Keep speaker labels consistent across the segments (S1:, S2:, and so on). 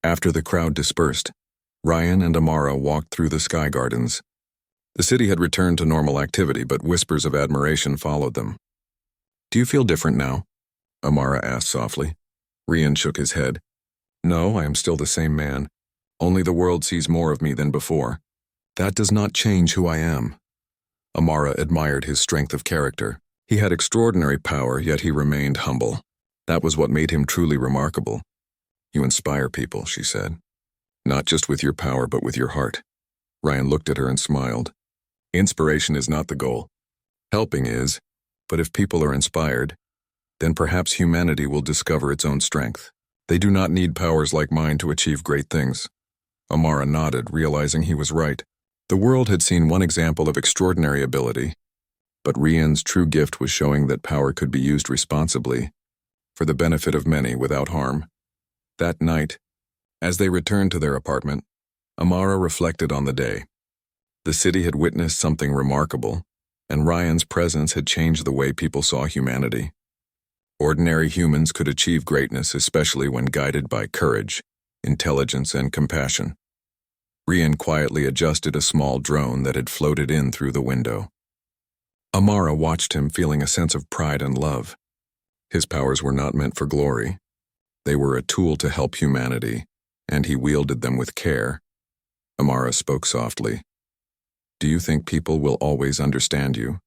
S1: After the crowd dispersed, Ryan and Amara walked through the Sky Gardens. The city had returned to normal activity, but whispers of admiration followed them. "Do you feel different now?" Amara asked softly. Ryan shook his head. "No, I am still the same man. Only the world sees more of me than before. That does not change who I am." Amara admired his strength of character. He had extraordinary power, yet he remained humble. That was what made him truly remarkable. "You inspire people," she said. "Not just with your power, but with your heart." Ryan looked at her and smiled. "Inspiration is not the goal. Helping is, but if people are inspired, then perhaps humanity will discover its own strength. They do not need powers like mine to achieve great things." Amara nodded, realizing he was right. The world had seen one example of extraordinary ability, but Ryan's true gift was showing that power could be used responsibly, for the benefit of many without harm. That night, as they returned to their apartment, Amara reflected on the day. The city had witnessed something remarkable, and Ryan's presence had changed the way people saw humanity. Ordinary humans could achieve greatness, especially when guided by courage, intelligence, and compassion. Ryan quietly adjusted a small drone that had floated in through the window. Amara watched him, feeling a sense of pride and love. His powers were not meant for glory. They were a tool to help humanity, and he wielded them with care. Amara spoke softly. "Do you think people will always understand you?"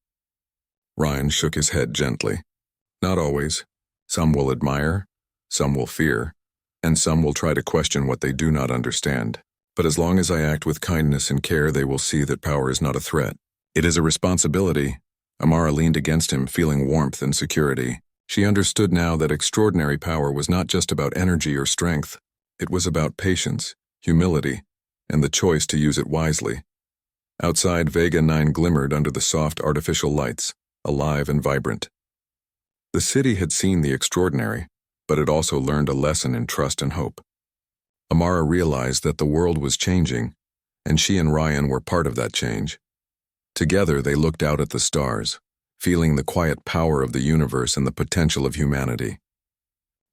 S1: Ryan shook his head gently. "Not always. Some will admire, some will fear, and some will try to question what they do not understand. But as long as I act with kindness and care, they will see that power is not a threat. It is a responsibility." Amara leaned against him, feeling warmth and security. She understood now that extraordinary power was not just about energy or strength. It was about patience, humility, and the choice to use it wisely. Outside, Vega 9 glimmered under the soft artificial lights, alive and vibrant. The city had seen the extraordinary, but it also learned a lesson in trust and hope. Amara realized that the world was changing, and she and Ryan were part of that change. Together, they looked out at the stars, feeling the quiet power of the universe and the potential of humanity.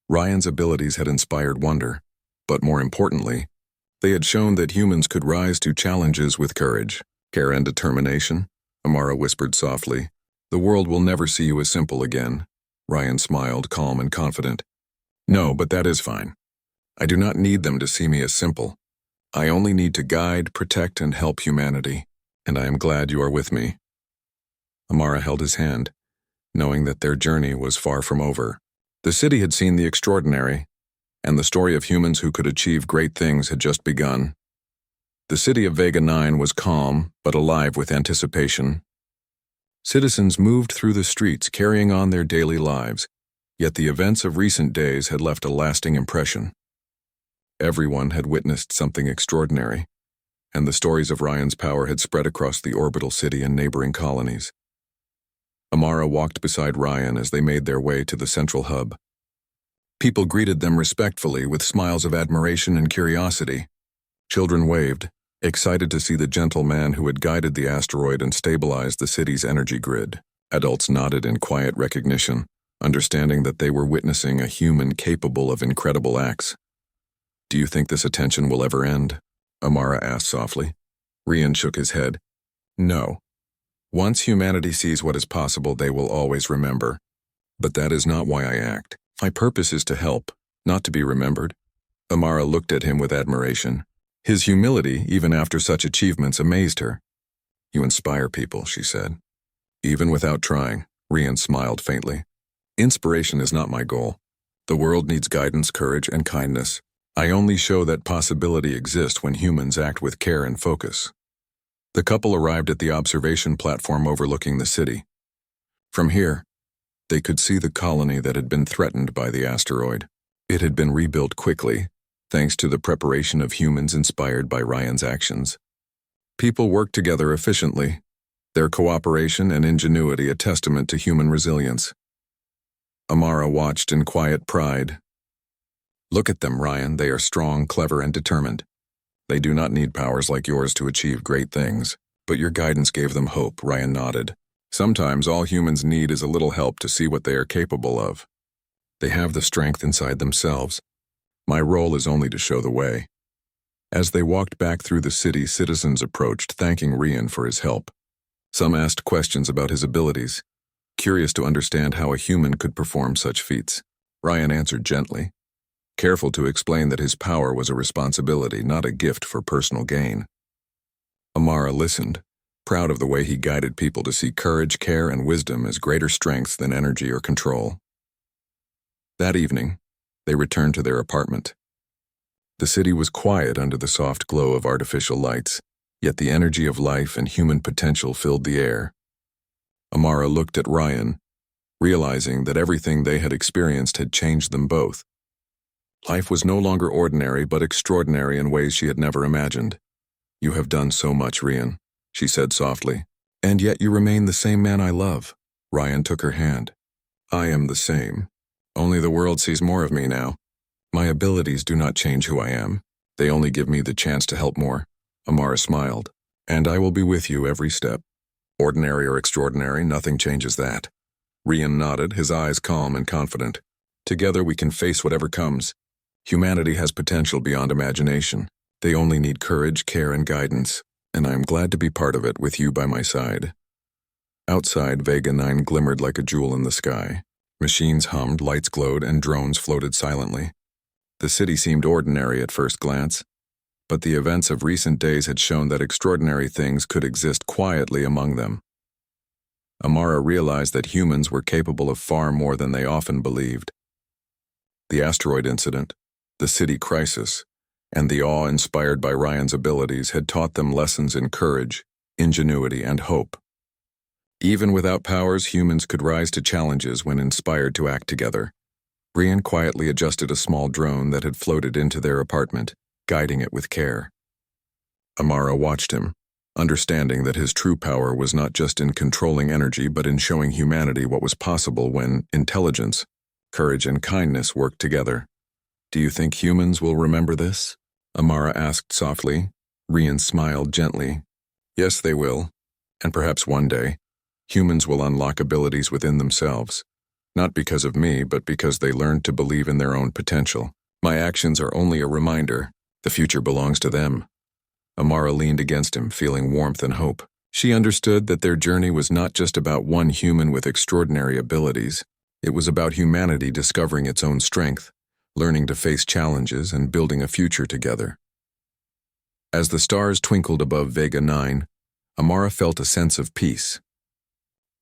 S1: Ryan's abilities had inspired wonder, but more importantly, they had shown that humans could rise to challenges with courage, care, and determination. Amara whispered softly, "The world will never see you as simple again." Ryan smiled, calm and confident. "No, but that is fine. I do not need them to see me as simple. I only need to guide, protect, and help humanity, and I am glad you are with me." Amara held his hand, knowing that their journey was far from over. The city had seen the extraordinary, and the story of humans who could achieve great things had just begun. The city of Vega 9 was calm, but alive with anticipation. Citizens moved through the streets, carrying on their daily lives, yet the events of recent days had left a lasting impression. Everyone had witnessed something extraordinary, and the stories of Ryan's power had spread across the orbital city and neighboring colonies. Amara walked beside Ryan as they made their way to the central hub. People greeted them respectfully with smiles of admiration and curiosity. Children waved, excited to see the gentle man who had guided the asteroid and stabilized the city's energy grid. Adults nodded in quiet recognition, understanding that they were witnessing a human capable of incredible acts. "Do you think this attention will ever end?" Amara asked softly. Ryan shook his head. "No. Once humanity sees what is possible, they will always remember. But that is not why I act. My purpose is to help, not to be remembered." Amara looked at him with admiration. His humility, even after such achievements, amazed her. "You inspire people," she said. "Even without trying." Ryan smiled faintly. "Inspiration is not my goal. The world needs guidance, courage, and kindness. I only show that possibility exists when humans act with care and focus." The couple arrived at the observation platform overlooking the city. From here, they could see the colony that had been threatened by the asteroid. It had been rebuilt quickly, thanks to the preparation of humans inspired by Ryan's actions. People worked together efficiently, their cooperation and ingenuity a testament to human resilience. Amara watched in quiet pride. "Look at them, Ryan. They are strong, clever, and determined. They do not need powers like yours to achieve great things, but your guidance gave them hope." Ryan nodded. "Sometimes all humans need is a little help to see what they are capable of. They have the strength inside themselves. My role is only to show the way. As they walked back through the city, citizens approached, thanking Rian for his help. Some asked questions about his abilities, curious to understand how a human could perform such feats. Ryan answered gently, careful to explain that his power was a responsibility, not a gift for personal gain. Amara listened, proud of the way he guided people to see courage, care, and wisdom as greater strengths than energy or control. That evening, they returned to their apartment. The city was quiet under the soft glow of artificial lights, yet the energy of life and human potential filled the air. Amara looked at Ryan, realizing that everything they had experienced had changed them both. Life was no longer ordinary but extraordinary in ways she had never imagined. "You have done so much, Ryan," she said softly. "And yet you remain the same man I love." Ryan took her hand. "I am the same. Only the world sees more of me now. My abilities do not change who I am. They only give me the chance to help more." Amara smiled. "And I will be with you every step. Ordinary or extraordinary, nothing changes that." Ryan nodded, his eyes calm and confident. "Together we can face whatever comes. Humanity has potential beyond imagination. They only need courage, care, and guidance, and I am glad to be part of it with you by my side." Outside, Vega 9 glimmered like a jewel in the sky. Machines hummed, lights glowed, and drones floated silently. The city seemed ordinary at first glance, but the events of recent days had shown that extraordinary things could exist quietly among them. Amara realized that humans were capable of far more than they often believed. The asteroid incident, the city crisis, and the awe inspired by Ryan's abilities had taught them lessons in courage, ingenuity, and hope. Even without powers, humans could rise to challenges when inspired to act together. Ryan quietly adjusted a small drone that had floated into their apartment, guiding it with care. Amara watched him, understanding that his true power was not just in controlling energy but in showing humanity what was possible when intelligence, courage, and kindness worked together. "Do you think humans will remember this?" Amara asked softly. Ryan smiled gently. "Yes, they will. And perhaps one day, humans will unlock abilities within themselves. Not because of me, but because they learned to believe in their own potential. My actions are only a reminder. The future belongs to them." Amara leaned against him, feeling warmth and hope. She understood that their journey was not just about one human with extraordinary abilities. It was about humanity discovering its own strength, learning to face challenges, and building a future together. As the stars twinkled above Vega 9, Amara felt a sense of peace.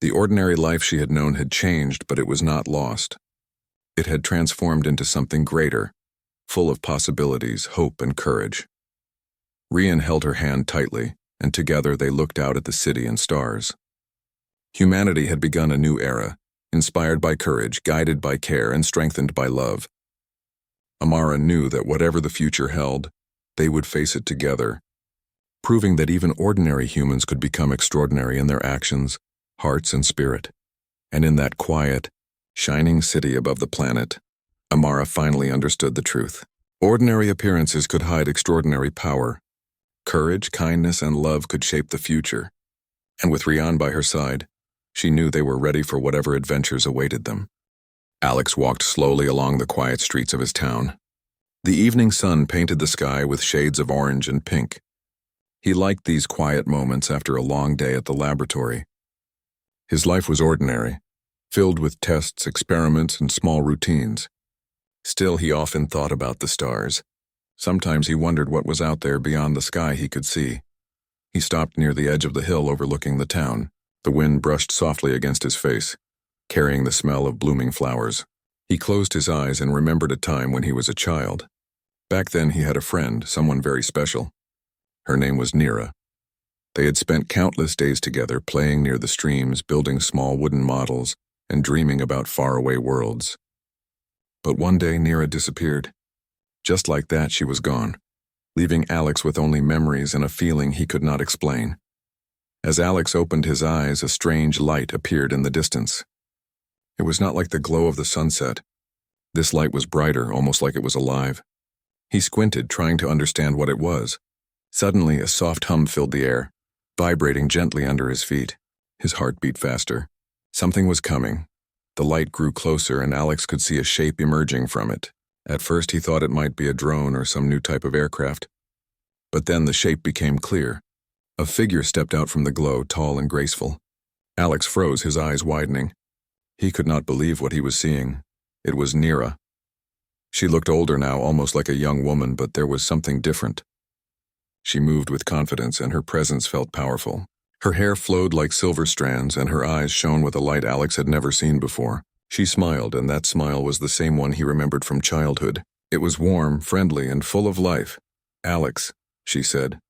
S1: The ordinary life she had known had changed, but it was not lost. It had transformed into something greater, full of possibilities, hope, and courage. Ryan held her hand tightly, and together they looked out at the city and stars. Humanity had begun a new era, inspired by courage, guided by care, and strengthened by love. Amara knew that whatever the future held, they would face it together, proving that even ordinary humans could become extraordinary in their actions, hearts, and spirit. And in that quiet, shining city above the planet, Amara finally understood the truth. Ordinary appearances could hide extraordinary power. Courage, kindness, and love could shape the future. And with Ryan by her side, she knew they were ready for whatever adventures awaited them. Alex walked slowly along the quiet streets of his town. The evening sun painted the sky with shades of orange and pink. He liked these quiet moments after a long day at the laboratory. His life was ordinary, filled with tests, experiments, and small routines. Still, he often thought about the stars. Sometimes he wondered what was out there beyond the sky he could see. He stopped near the edge of the hill overlooking the town. The wind brushed softly against his face, carrying the smell of blooming flowers. He closed his eyes and remembered a time when he was a child. Back then he had a friend, someone very special. Her name was Nira. They had spent countless days together, playing near the streams, building small wooden models, and dreaming about faraway worlds. But one day Nira disappeared. Just like that, she was gone, leaving Alex with only memories and a feeling he could not explain. As Alex opened his eyes, a strange light appeared in the distance. It was not like the glow of the sunset. This light was brighter, almost like it was alive. He squinted, trying to understand what it was. Suddenly, a soft hum filled the air, vibrating gently under his feet. His heart beat faster. Something was coming. The light grew closer, and Alex could see a shape emerging from it, At first he thought it might be a drone or some new type of aircraft. But then the shape became clear. A figure stepped out from the glow, tall and graceful. Alex froze, his eyes widening. He could not believe what he was seeing. It was Nira. She looked older now, almost like a young woman, but there was something different. She moved with confidence, and her presence felt powerful. Her hair flowed like silver strands, and her eyes shone with a light Alex had never seen before. She smiled, and that smile was the same one he remembered from childhood. It was warm, friendly, and full of life. "Alex," she said,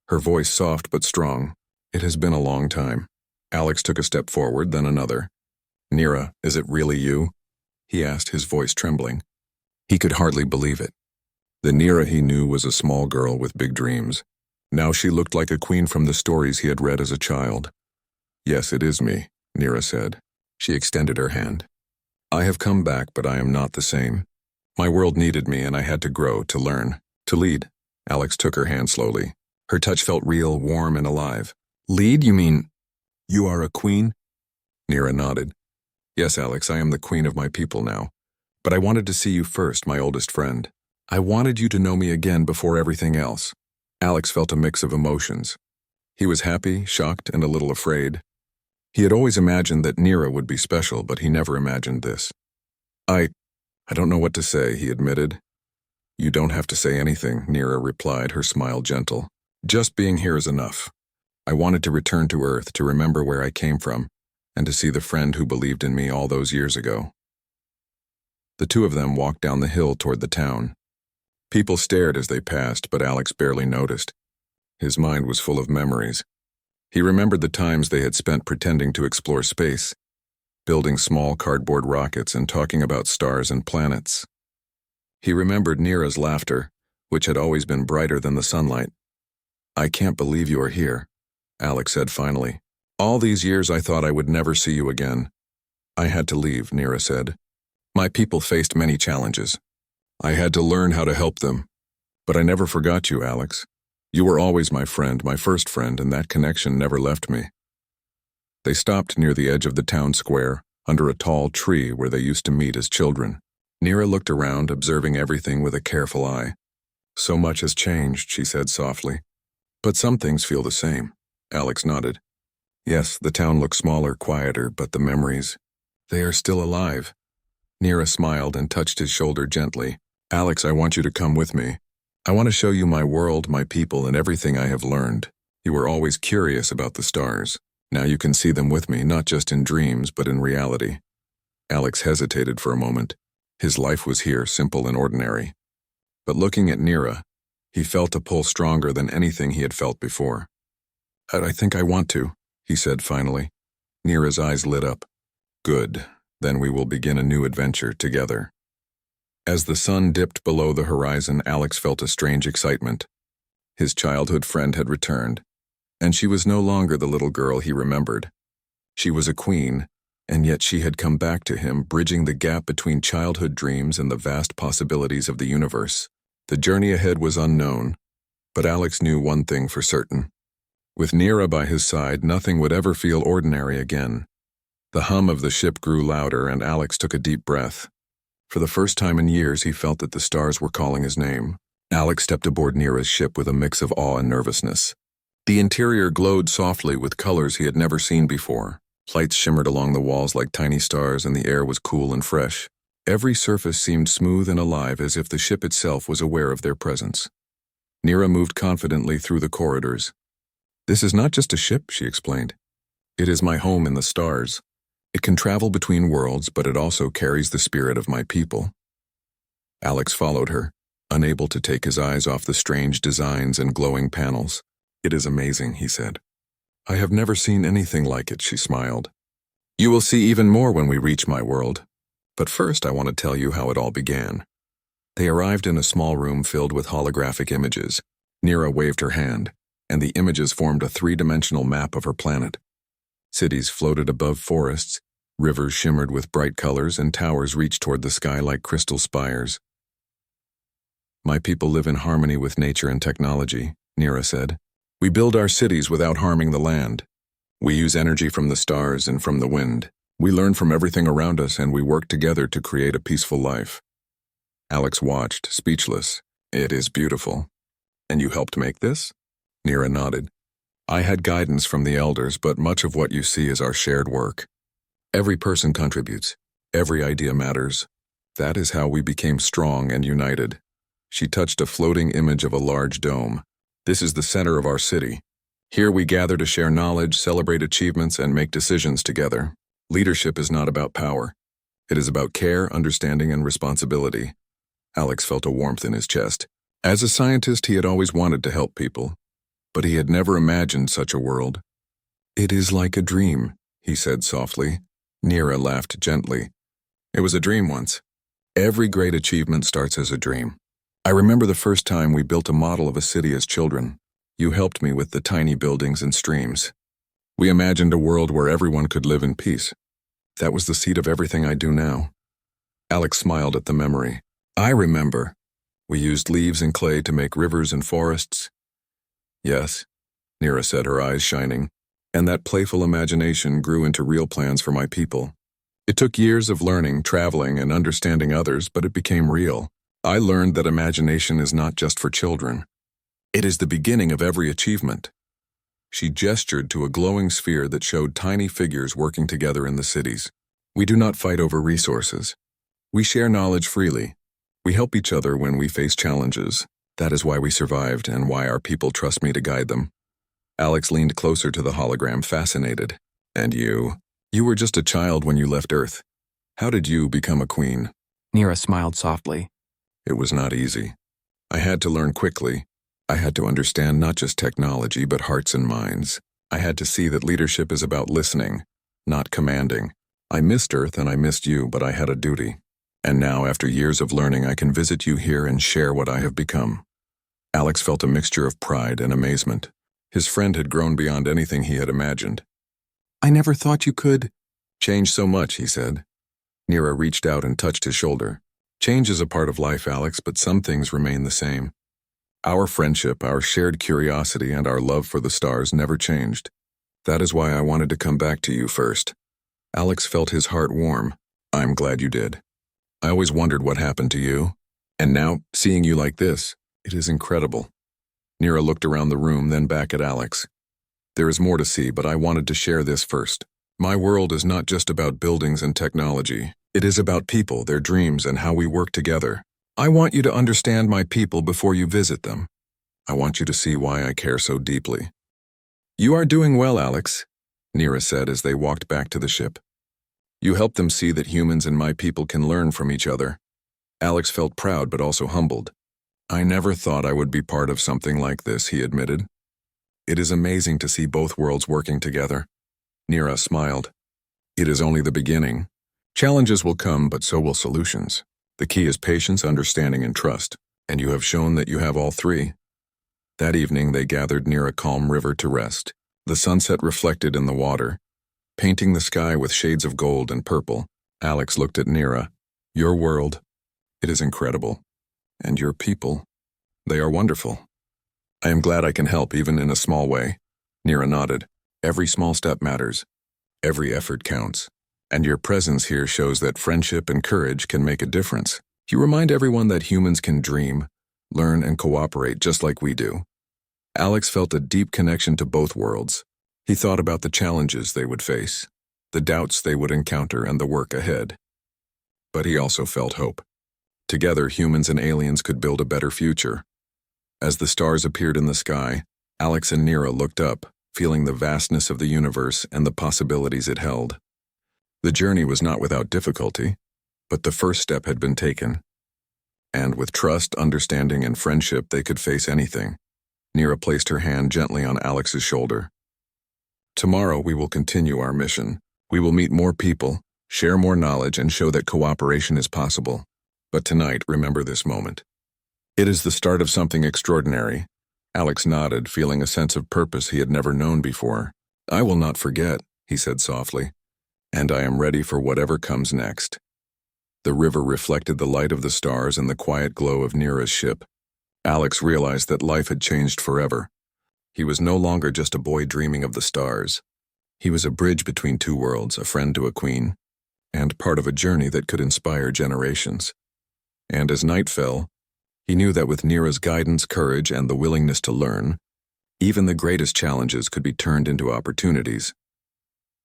S1: her voice soft but strong. "It has been a long time." Alex took a step forward, then another. "Nira, is it really you?" he asked, his voice trembling. He could hardly believe it. The Nira he knew was a small girl with big dreams. Now she looked like a queen from the stories he had read as a child. "Yes, it is me," Nira said. She extended her hand. "I have come back, but I am not the same. My world needed me, and I had to grow, to learn, to lead." Alex took her hand slowly. Her touch felt real, warm, and alive. "Lead, you mean you are a queen?" Nira nodded. "Yes, Alex, I am the queen of my people now. But I wanted to see you first, my oldest friend. I wanted you to know me again before everything else." Alex felt a mix of emotions. He was happy, shocked, and a little afraid. He had always imagined that Nira would be special, but he never imagined this. I don't know what to say," he admitted. "You don't have to say anything," Nira replied, her smile gentle. "Just being here is enough. I wanted to return to Earth, to remember where I came from, and to see the friend who believed in me all those years ago." The two of them walked down the hill toward the town. People stared as they passed, but Alex barely noticed. His mind was full of memories. He remembered the times they had spent pretending to explore space, building small cardboard rockets and talking about stars and planets. He remembered Nira's laughter, which had always been brighter than the sunlight. "I can't believe you are here," Alex said finally. "All these years I thought I would never see you again." "I had to leave," Nira said. "My people faced many challenges. I had to learn how to help them. But I never forgot you, Alex. You were always my friend, my first friend, and that connection never left me." They stopped near the edge of the town square, under a tall tree where they used to meet as children. Nira looked around, observing everything with a careful eye. "So much has changed," she said softly. "But some things feel the same." Alex nodded. "Yes, the town looks smaller, quieter, but the memories, they are still alive." Nira smiled and touched his shoulder gently. "Alex, I want you to come with me. I want to show you my world, my people, and everything I have learned. You were always curious about the stars. Now you can see them with me, not just in dreams, but in reality." Alex hesitated for a moment. His life was here, simple and ordinary. But looking at Nira, he felt a pull stronger than anything he had felt before. I think I want to," he said finally. Nira's eyes lit up. "Good. Then we will begin a new adventure together." As the sun dipped below the horizon, Alex felt a strange excitement. His childhood friend had returned, and she was no longer the little girl he remembered. She was a queen, and yet she had come back to him, bridging the gap between childhood dreams and the vast possibilities of the universe. The journey ahead was unknown, but Alex knew one thing for certain. With Nira by his side, nothing would ever feel ordinary again. The hum of the ship grew louder, and Alex took a deep breath. For the first time in years, he felt that the stars were calling his name. Alex stepped aboard Nira's ship with a mix of awe and nervousness. The interior glowed softly with colors he had never seen before. Lights shimmered along the walls like tiny stars, and the air was cool and fresh. Every surface seemed smooth and alive, as if the ship itself was aware of their presence. Nira moved confidently through the corridors. "This is not just a ship," she explained. "It is my home in the stars. It can travel between worlds, but it also carries the spirit of my people." Alex followed her, unable to take his eyes off the strange designs and glowing panels. "It is amazing," he said. "I have never seen anything like it," she smiled. "You will see even more when we reach my world. But first, I want to tell you how it all began." They arrived in a small room filled with holographic images. Nira waved her hand, and the images formed a three-dimensional map of her planet. Cities floated above forests, rivers shimmered with bright colors, and towers reached toward the sky like crystal spires. "My people live in harmony with nature and technology," Nira said. "We build our cities without harming the land. We use energy from the stars and from the wind. We learn from everything around us, and we work together to create a peaceful life." Alex watched, speechless. It is beautiful. And you helped make this? Nira nodded. I had guidance from the elders, but much of what you see is our shared work. Every person contributes. Every idea matters. That is how we became strong and united. She touched a floating image of a large dome. This is the center of our city. Here we gather to share knowledge, celebrate achievements, and make decisions together. Leadership is not about power. It is about care, understanding, and responsibility. Alex felt a warmth in his chest. As a scientist, he had always wanted to help people, but he had never imagined such a world. It is like a dream, he said softly. Nira laughed gently. It was a dream once. Every great achievement starts as a dream. I remember the first time we built a model of a city as children. You helped me with the tiny buildings and streams. We imagined a world where everyone could live in peace. That was the seed of everything I do now. Alex smiled at the memory. I remember. We used leaves and clay to make rivers and forests. Yes, Nira said, her eyes shining. And that playful imagination grew into real plans for my people. It took years of learning, traveling, and understanding others, but it became real. I learned that imagination is not just for children. It is the beginning of every achievement. She gestured to a glowing sphere that showed tiny figures working together in the cities. We do not fight over resources. We share knowledge freely. We help each other when we face challenges. That is why we survived and why our people trust me to guide them. Alex leaned closer to the hologram, fascinated. And you? You were just a child when you left Earth. How did you become a queen?
S2: Nira smiled softly.
S1: It was not easy. I had to learn quickly. I had to understand not just technology, but hearts and minds. I had to see that leadership is about listening, not commanding. I missed Earth and I missed you, but I had a duty. And now, after years of learning, I can visit you here and share what I have become. Alex felt a mixture of pride and amazement. His friend had grown beyond anything he had imagined. I never thought you could change so much, he said. Nira reached out and touched his shoulder. Change is a part of life, Alex, but some things remain the same. Our friendship, our shared curiosity, and our love for the stars never changed. That is why I wanted to come back to you first. Alex felt his heart warm. I'm glad you did. I always wondered what happened to you. And now, seeing you like this, it is incredible. Nira looked around the room, then back at Alex. There is more to see, but I wanted to share this first. My world is not just about buildings and technology. It is about people, their dreams, and how we work together. I want you to understand my people before you visit them. I want you to see why I care so deeply. You are doing well, Alex, Nira said as they walked back to the ship. You helped them see that humans and my people can learn from each other. Alex felt proud but also humbled. I never thought I would be part of something like this, he admitted. It is amazing to see both worlds working together. Nira smiled. It is only the beginning. Challenges will come, but so will solutions. The key is patience, understanding, and trust, and you have shown that you have all three. That evening, they gathered near a calm river to rest. The sunset reflected in the water, painting the sky with shades of gold and purple. Alex looked at Nira. Your world, it is incredible. And your people, they are wonderful. I am glad I can help, even in a small way. Nira nodded. Every small step matters. Every effort counts. And your presence here shows that friendship and courage can make a difference. You remind everyone that humans can dream, learn, and cooperate just like we do. Alex felt a deep connection to both worlds. He thought about the challenges they would face, the doubts they would encounter, and the work ahead. But he also felt hope. Together, humans and aliens could build a better future. As the stars appeared in the sky, Alex and Nira looked up, feeling the vastness of the universe and the possibilities it held. The journey was not without difficulty, but the first step had been taken. And with trust, understanding, and friendship, they could face anything. Nira placed her hand gently on Alex's shoulder. Tomorrow we will continue our mission. We will meet more people, share more knowledge, and show that cooperation is possible. But tonight, remember this moment. It is the start of something extraordinary. Alex nodded, feeling a sense of purpose he had never known before. I will not forget, he said softly, and I am ready for whatever comes next. The river reflected the light of the stars and the quiet glow of Nira's ship. Alex realized that life had changed forever. He was no longer just a boy dreaming of the stars. He was a bridge between two worlds, a friend to a queen, and part of a journey that could inspire generations. And as night fell, he knew that with Nira's guidance, courage, and the willingness to learn, even the greatest challenges could be turned into opportunities.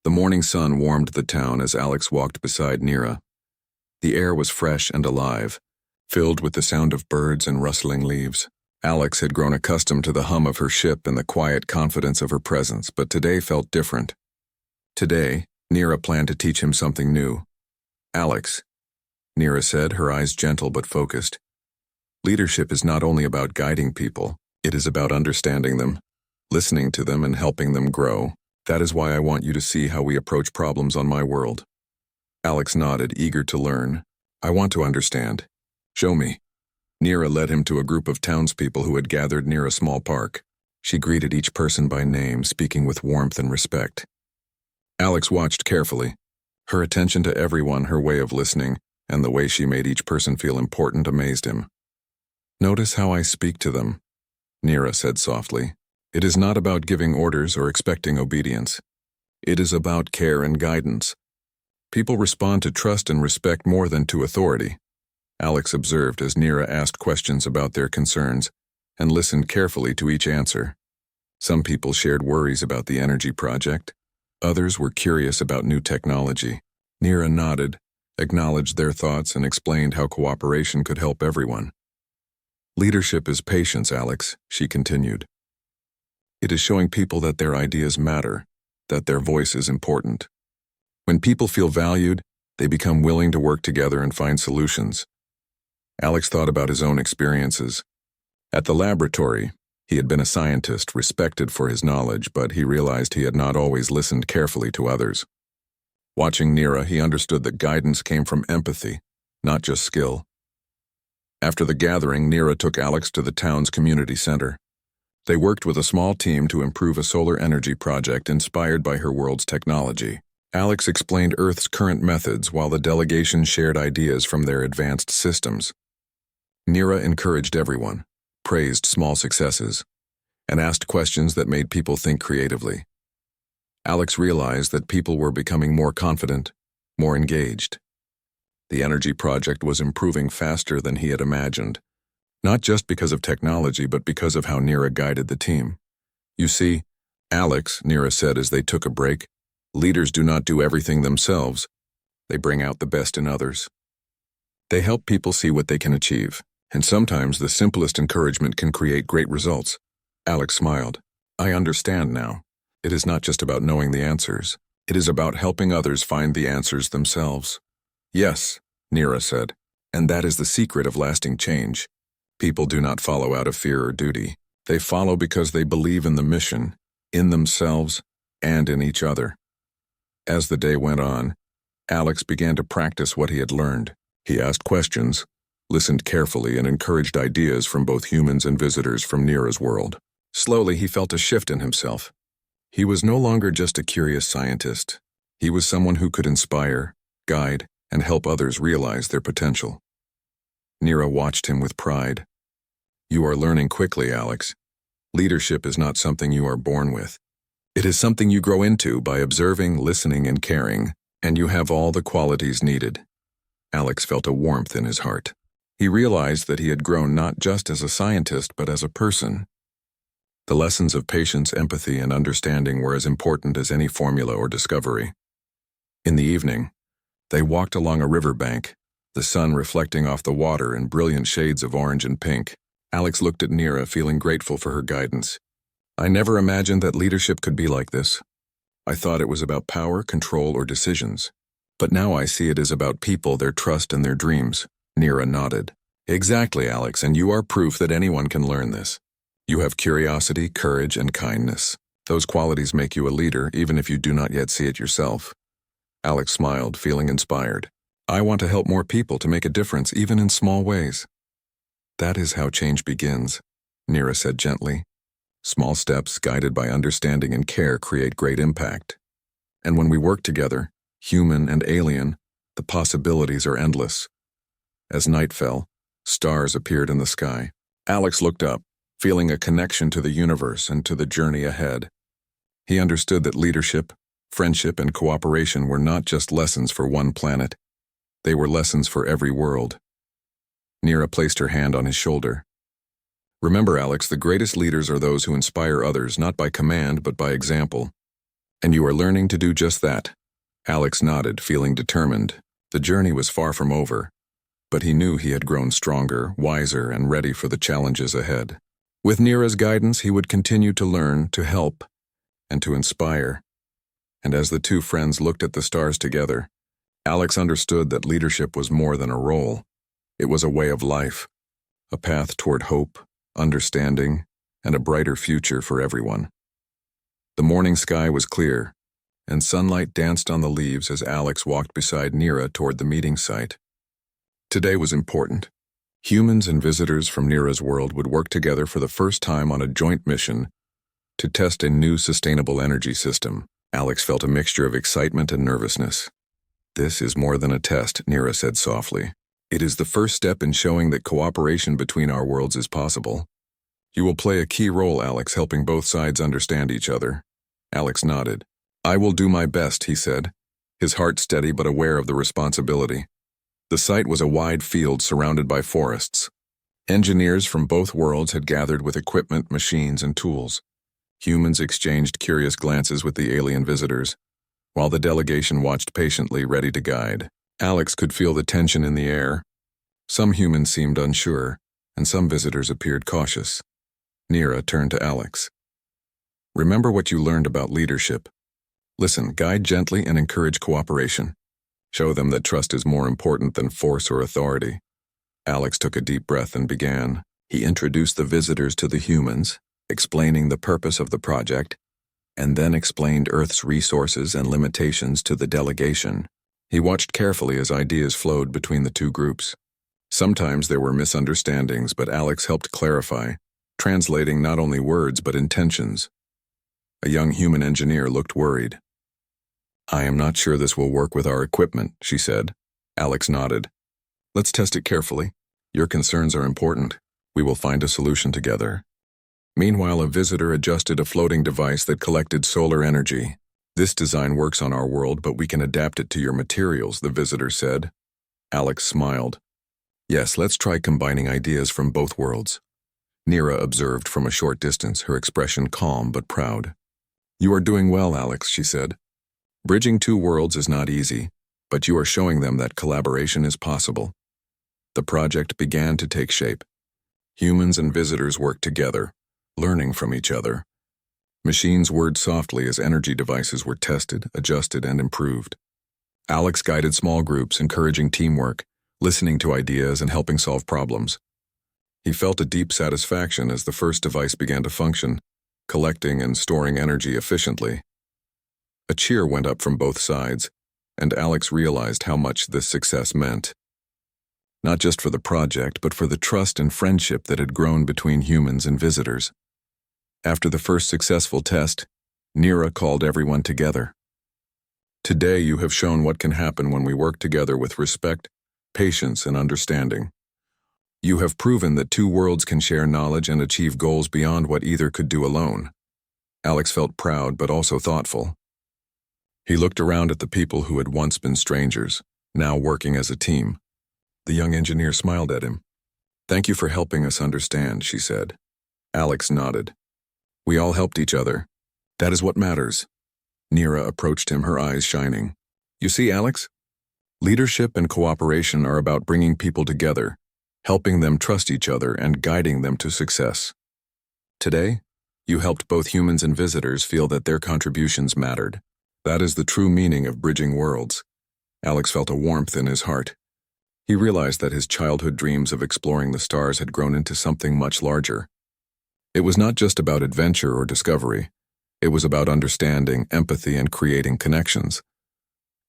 S1: The morning sun warmed the town as Alex walked beside Nira. The air was fresh and alive, filled with the sound of birds and rustling leaves. Alex had grown accustomed to the hum of her ship and the quiet confidence of her presence, but today felt different. Today, Nira planned to teach him something new. "Alex," Nira said, her eyes gentle but focused. "Leadership is not only about guiding people, it is about understanding them, listening to them, and helping them grow. That is why I want you to see how we approach problems on my world." Alex nodded, eager to learn. "I want to understand. Show me." Nira led him to a group of townspeople who had gathered near a small park. She greeted each person by name, speaking with warmth and respect. Alex watched carefully. Her attention to everyone, her way of listening, and the way she made each person feel important amazed him. "Notice how I speak to them," Nira said softly. "It is not about giving orders or expecting obedience. It is about care and guidance. People respond to trust and respect more than to authority." Alex observed as Nira asked questions about their concerns and listened carefully to each answer. Some people shared worries about the energy project. Others were curious about new technology. Nira nodded, acknowledged their thoughts, and explained how cooperation could help everyone. "Leadership is patience, Alex," she continued. "It is showing people that their ideas matter, that their voice is important. When people feel valued, they become willing to work together and find solutions." Alex thought about his own experiences. At the laboratory, he had been a scientist, respected for his knowledge, but he realized he had not always listened carefully to others. Watching Nira, he understood that guidance came from empathy, not just skill. After the gathering, Nira took Alex to the town's community center. They worked with a small team to improve a solar energy project inspired by her world's technology. Alex explained Earth's current methods while the delegation shared ideas from their advanced systems. Nira encouraged everyone, praised small successes, and asked questions that made people think creatively. Alex realized that people were becoming more confident, more engaged. The energy project was improving faster than he had imagined, not just because of technology, but because of how Nira guided the team. "You see, Alex," Nira said as they took a break, "leaders do not do everything themselves. They bring out the best in others. They help people see what they can achieve, and sometimes the simplest encouragement can create great results." Alex smiled. "I understand now. It is not just about knowing the answers. It is about helping others find the answers themselves." "Yes," Nira said, "and that is the secret of lasting change. People do not follow out of fear or duty. They follow because they believe in the mission, in themselves, and in each other." As the day went on, Alex began to practice what he had learned. He asked questions, listened carefully, and encouraged ideas from both humans and visitors from Nira's world. Slowly, he felt a shift in himself. He was no longer just a curious scientist. He was someone who could inspire, guide, and help others realize their potential. Nira watched him with pride. "You are learning quickly, Alex. Leadership is not something you are born with. It is something you grow into by observing, listening, and caring, and you have all the qualities needed." Alex felt a warmth in his heart. He realized that he had grown not just as a scientist, but as a person. The lessons of patience, empathy, and understanding were as important as any formula or discovery. In the evening, they walked along a riverbank, the sun reflecting off the water in brilliant shades of orange and pink. Alex looked at Nira, feeling grateful for her guidance. "I never imagined that leadership could be like this. I thought it was about power, control, or decisions. But now I see it is about people, their trust, and their dreams." Nira nodded. "Exactly, Alex, and you are proof that anyone can learn this. You have curiosity, courage, and kindness. Those qualities make you a leader, even if you do not yet see it yourself." Alex smiled, feeling inspired. "I want to help more people to make a difference, even in small ways." "That is how change begins," Nira said gently. "Small steps, guided by understanding and care, create great impact. And when we work together, human and alien, the possibilities are endless." As night fell, stars appeared in the sky. Alex looked up, feeling a connection to the universe and to the journey ahead. He understood that leadership, friendship, and cooperation were not just lessons for one planet. They were lessons for every world. Nira placed her hand on his shoulder. Remember, Alex, the greatest leaders are those who inspire others not by command but by example. And you are learning to do just that. Alex nodded, feeling determined. The journey was far from over, but he knew he had grown stronger, wiser, and ready for the challenges ahead. With Nira's guidance, he would continue to learn, to help, and to inspire. And as the two friends looked at the stars together, Alex understood that leadership was more than a role. It was a way of life, a path toward hope, understanding, and a brighter future for everyone. The morning sky was clear, and sunlight danced on the leaves as Alex walked beside Nira toward the meeting site. Today was important. Humans and visitors from Nira's world would work together for the first time on a joint mission to test a new sustainable energy system. Alex felt a mixture of excitement and nervousness. "This is more than a test," Nira said softly. "It is the first step in showing that cooperation between our worlds is possible. You will play a key role, Alex, helping both sides understand each other." Alex nodded. "I will do my best," he said, his heart steady but aware of the responsibility. The site was a wide field surrounded by forests. Engineers from both worlds had gathered with equipment, machines, and tools. Humans exchanged curious glances with the alien visitors, while the delegation watched patiently, ready to guide. Alex could feel the tension in the air. Some humans seemed unsure, and some visitors appeared cautious. Nira turned to Alex. "Remember what you learned about leadership. Listen, guide gently and encourage cooperation. Show them that trust is more important than force or authority." Alex took a deep breath and began. He introduced the visitors to the humans, explaining the purpose of the project, and then explained Earth's resources and limitations to the delegation. He watched carefully as ideas flowed between the two groups. Sometimes there were misunderstandings, but Alex helped clarify, translating not only words but intentions. A young human engineer looked worried. "I am not sure this will work with our equipment," she said. Alex nodded. "Let's test it carefully. Your concerns are important. We will find a solution together." Meanwhile, a visitor adjusted a floating device that collected solar energy. "This design works on our world, but we can adapt it to your materials," the visitor said. Alex smiled. "Yes, let's try combining ideas from both worlds." Nira observed from a short distance, her expression calm but proud. "You are doing well, Alex," she said. "Bridging two worlds is not easy, but you are showing them that collaboration is possible." The project began to take shape. Humans and visitors worked together, learning from each other. Machines whirred softly as energy devices were tested, adjusted, and improved. Alex guided small groups, encouraging teamwork, listening to ideas, and helping solve problems. He felt a deep satisfaction as the first device began to function, collecting and storing energy efficiently. A cheer went up from both sides, and Alex realized how much this success meant. Not just for the project, but for the trust and friendship that had grown between humans and visitors. After the first successful test, Nira called everyone together. "Today you have shown what can happen when we work together with respect, patience, and understanding. You have proven that two worlds can share knowledge and achieve goals beyond what either could do alone." Alex felt proud but also thoughtful. He looked around at the people who had once been strangers, now working as a team. The young engineer smiled at him. "Thank you for helping us understand," she said. Alex nodded. "We all helped each other. That is what matters." Nira approached him, her eyes shining. "You see, Alex? Leadership and cooperation are about bringing people together, helping them trust each other, and guiding them to success. Today, you helped both humans and visitors feel that their contributions mattered. That is the true meaning of bridging worlds." Alex felt a warmth in his heart. He realized that his childhood dreams of exploring the stars had grown into something much larger. It was not just about adventure or discovery. It was about understanding, empathy, and creating connections.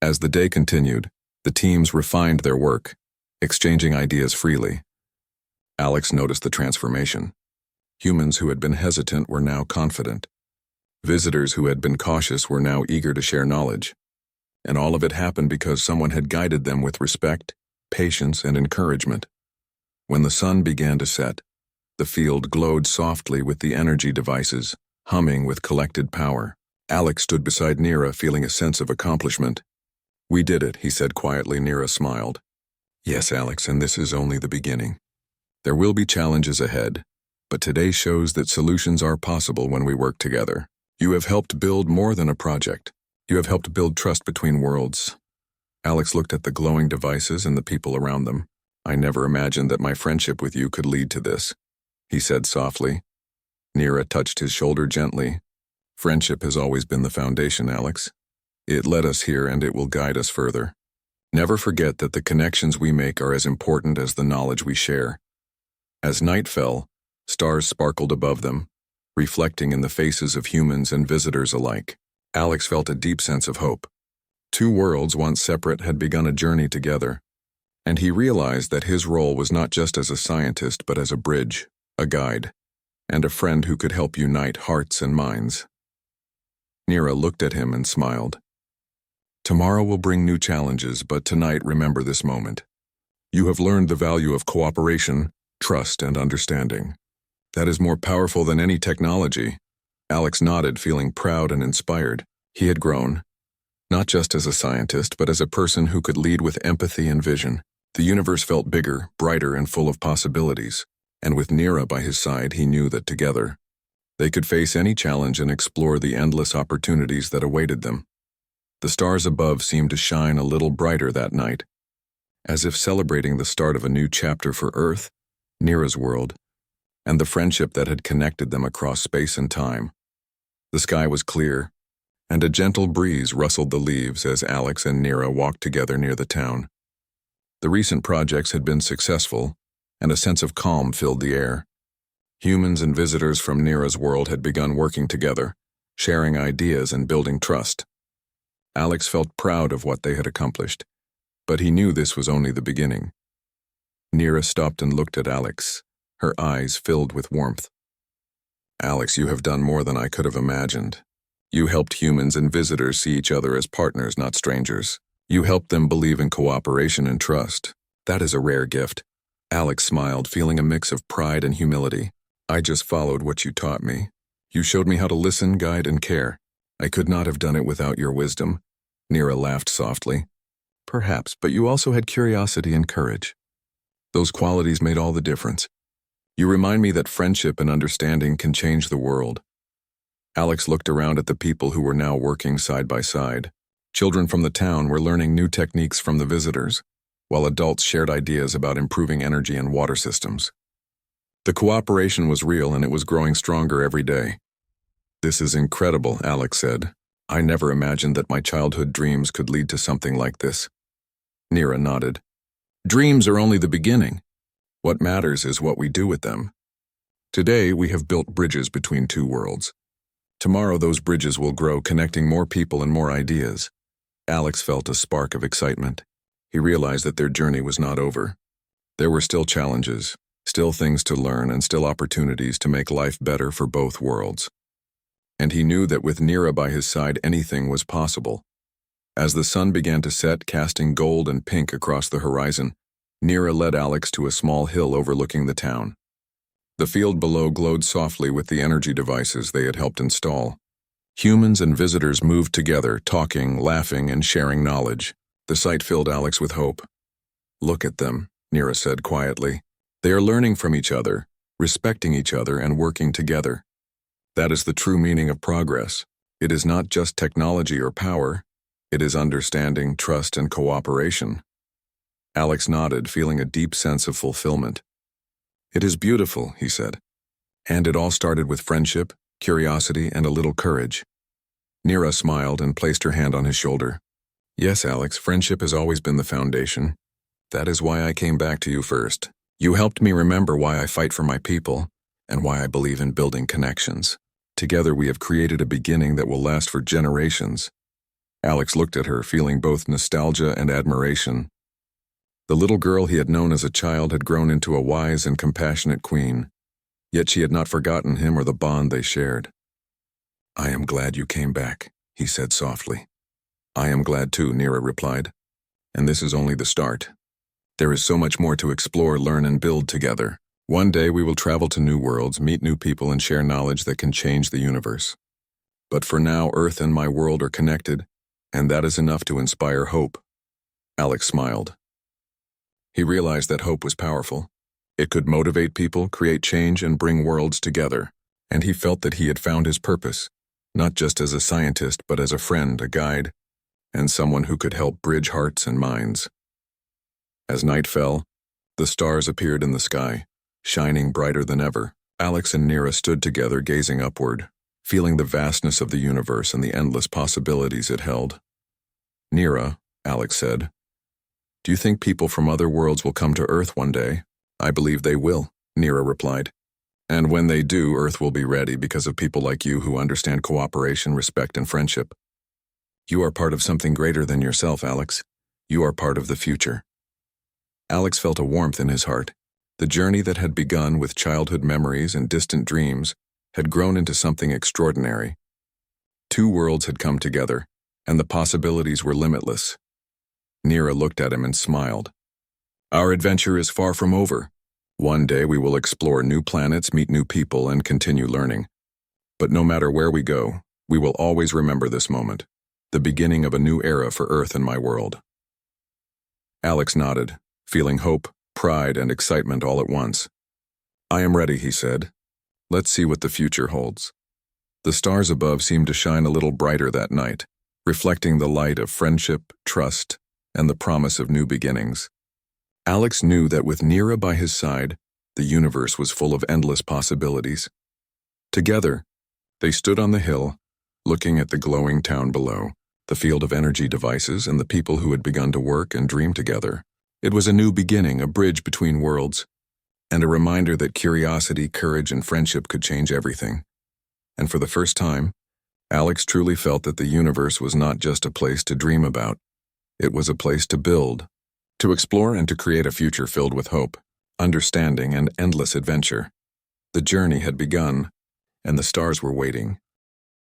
S1: As the day continued, the teams refined their work, exchanging ideas freely. Alex noticed the transformation. Humans who had been hesitant were now confident. Visitors who had been cautious were now eager to share knowledge. And all of it happened because someone had guided them with respect, patience, and encouragement. When the sun began to set, the field glowed softly with the energy devices, humming with collected power. Alex stood beside Nira, feeling a sense of accomplishment. "We did it," he said quietly. Nira smiled. Yes, Alex, and this is only the beginning. There will be challenges ahead, but today shows that solutions are possible when we work together. You have helped build more than a project. You have helped build trust between worlds. Alex looked at the glowing devices and the people around them. I never imagined that my friendship with you could lead to this, he said softly. Nira touched his shoulder gently. Friendship has always been the foundation, Alex. It led us here and it will guide us further. Never forget that the connections we make are as important as the knowledge we share. As night fell, stars sparkled above them, reflecting in the faces of humans and visitors alike. Alex felt a deep sense of hope. Two worlds once separate had begun a journey together, and he realized that his role was not just as a scientist but as a bridge, a guide, and a friend who could help unite hearts and minds. Nira looked at him and smiled. Tomorrow will bring new challenges, but tonight remember this moment. You have learned the value of cooperation, trust, and understanding. That is more powerful than any technology. Alex nodded, feeling proud and inspired. He had grown, not just as a scientist, but as a person who could lead with empathy and vision. The universe felt bigger, brighter, and full of possibilities, and with Nira by his side, he knew that together, they could face any challenge and explore the endless opportunities that awaited them. The stars above seemed to shine a little brighter that night, as if celebrating the start of a new chapter for Earth, Nira's world, and the friendship that had connected them across space and time. The sky was clear, and a gentle breeze rustled the leaves as Alex and Nira walked together near the town. The recent projects had been successful, and a sense of calm filled the air. Humans and visitors from Nira's world had begun working together, sharing ideas and building trust. Alex felt proud of what they had accomplished, but he knew this was only the beginning. Nira stopped and looked at Alex, her eyes filled with warmth. Alex, you have done more than I could have imagined. You helped humans and visitors see each other as partners, not strangers. You helped them believe in cooperation and trust. That is a rare gift. Alex smiled, feeling a mix of pride and humility. I just followed what you taught me. You showed me how to listen, guide, and care. I could not have done it without your wisdom. Nira laughed softly. Perhaps, but you also had curiosity and courage. Those qualities made all the difference. You remind me that friendship and understanding can change the world. Alex looked around at the people who were now working side by side. Children from the town were learning new techniques from the visitors, while adults shared ideas about improving energy and water systems. The cooperation was real and it was growing stronger every day. This is incredible, Alex said. I never imagined that my childhood dreams could lead to something like this. Nira nodded. Dreams are only the beginning. What matters is what we do with them. Today, we have built bridges between two worlds. Tomorrow, those bridges will grow, connecting more people and more ideas. Alex felt a spark of excitement. He realized that their journey was not over. There were still challenges, still things to learn, and still opportunities to make life better for both worlds. And he knew that with Nira by his side, anything was possible. As the sun began to set, casting gold and pink across the horizon, Nira led Alex to a small hill overlooking the town. The field below glowed softly with the energy devices they had helped install. Humans and visitors moved together, talking, laughing, and sharing knowledge. The sight filled Alex with hope. Look at them, Nira said quietly. They are learning from each other, respecting each other, and working together. That is the true meaning of progress. It is not just technology or power. It is understanding, trust, and cooperation. Alex nodded, feeling a deep sense of fulfillment. It is beautiful, he said. And it all started with friendship, curiosity, and a little courage. Nira smiled and placed her hand on his shoulder. Yes, Alex, friendship has always been the foundation. That is why I came back to you first. You helped me remember why I fight for my people, and why I believe in building connections. Together we have created a beginning that will last for generations. Alex looked at her, feeling both nostalgia and admiration. The little girl he had known as a child had grown into a wise and compassionate queen, yet she had not forgotten him or the bond they shared. I am glad you came back, he said softly. I am glad too, Nira replied. And this is only the start. There is so much more to explore, learn, and build together. One day we will travel to new worlds, meet new people, and share knowledge that can change the universe. But for now, Earth and my world are connected, and that is enough to inspire hope. Alex smiled. He realized that hope was powerful. It could motivate people, create change, and bring worlds together. And he felt that he had found his purpose, not just as a scientist, but as a friend, a guide, and someone who could help bridge hearts and minds. As night fell, the stars appeared in the sky, shining brighter than ever. Alex and Nira stood together, gazing upward, feeling the vastness of the universe and the endless possibilities it held. "Nira," Alex said, "do you think people from other worlds will come to Earth one day?" "I believe they will," Nira replied. "And when they do, Earth will be ready because of people like you who understand cooperation, respect, and friendship. You are part of something greater than yourself, Alex. You are part of the future." Alex felt a warmth in his heart. The journey that had begun with childhood memories and distant dreams had grown into something extraordinary. Two worlds had come together, and the possibilities were limitless. Nira looked at him and smiled. "Our adventure is far from over. One day we will explore new planets, meet new people, and continue learning. But no matter where we go, we will always remember this moment, the beginning of a new era for Earth and my world." Alex nodded, feeling hope, pride, and excitement all at once. "I am ready," he said. "Let's see what the future holds." The stars above seemed to shine a little brighter that night, reflecting the light of friendship, trust, and the promise of new beginnings. Alex knew that with Nira by his side, the universe was full of endless possibilities. Together, they stood on the hill, looking at the glowing town below, the field of energy devices, and the people who had begun to work and dream together. It was a new beginning, a bridge between worlds, and a reminder that curiosity, courage, and friendship could change everything. And for the first time, Alex truly felt that the universe was not just a place to dream about. It was a place to build, to explore, and to create a future filled with hope, understanding, and endless adventure. The journey had begun, and the stars were waiting,